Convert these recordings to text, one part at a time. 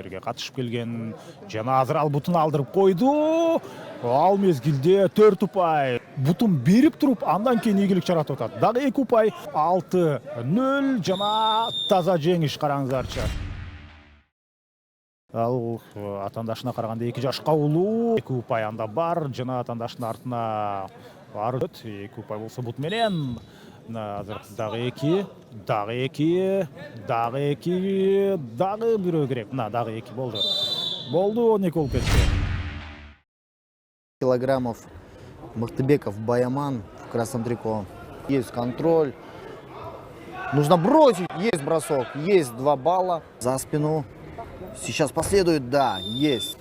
катышып келген. Жана азыр ал бутун алдырып койду. Ал мезгилде 4 упай бутун берип туруп, андан кийин ийгилик жаратып атат. Дагы 2 упай 6-0 жана таза жеңиш, караңыздарчы. Ал атандашына караганда 2 жашка улуу, 2 упай анда бар, жана атандашынын артына барып 2 упай болсо бут менен. Азыр дагы 2, дагы 2, дагы 2, дагы бирөө керек. Дагы 2 болду. Болду, 12 болуп кетти. Килограммов Махтыбеков Баяман в красном трико. Есть контроль. Нужно бросить. Есть бросок. Есть 2 балла. За спину. Сейчас последует. Да, есть.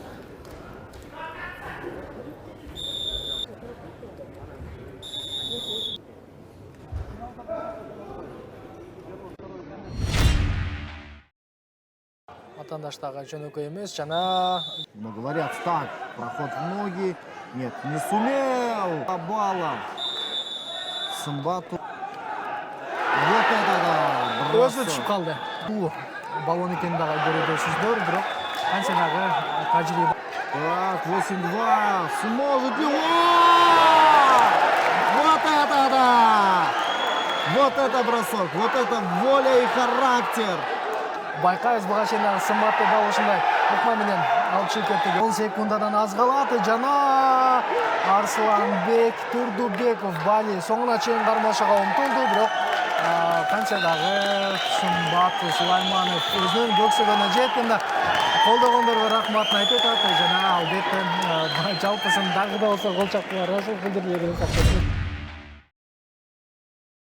Атандаштагы жөнөкөй эмес, жана Но говорят, так, проход в ноги. Нет, не сумел. 2 балла. Сымбату. Вот это да. өзү түшүп калды. Бул баллон экенин дагы көрөдөсүздөр, бирок канча дагы тажрыйба. Так, 8-2. Сможет ли? Вот это да! Вот это бросок. Вот это воля и характер. Байкайбыз буга чейин дагы сымбатты дал ушундай ыкма менен алып чыгып кетти. 10 секундадан аз калат жана Арсланбек Турдубеков Бали соңуна чейин кармашага умтулду, бирок канча дагы Сымбатты Сулайманов өзүнүн көксөгөнүнө жеткенде колдогондорго рахматын айтып атат жана албетте жалпысын дагы да болсо кол чапкылар ошол билдирүүлөрүн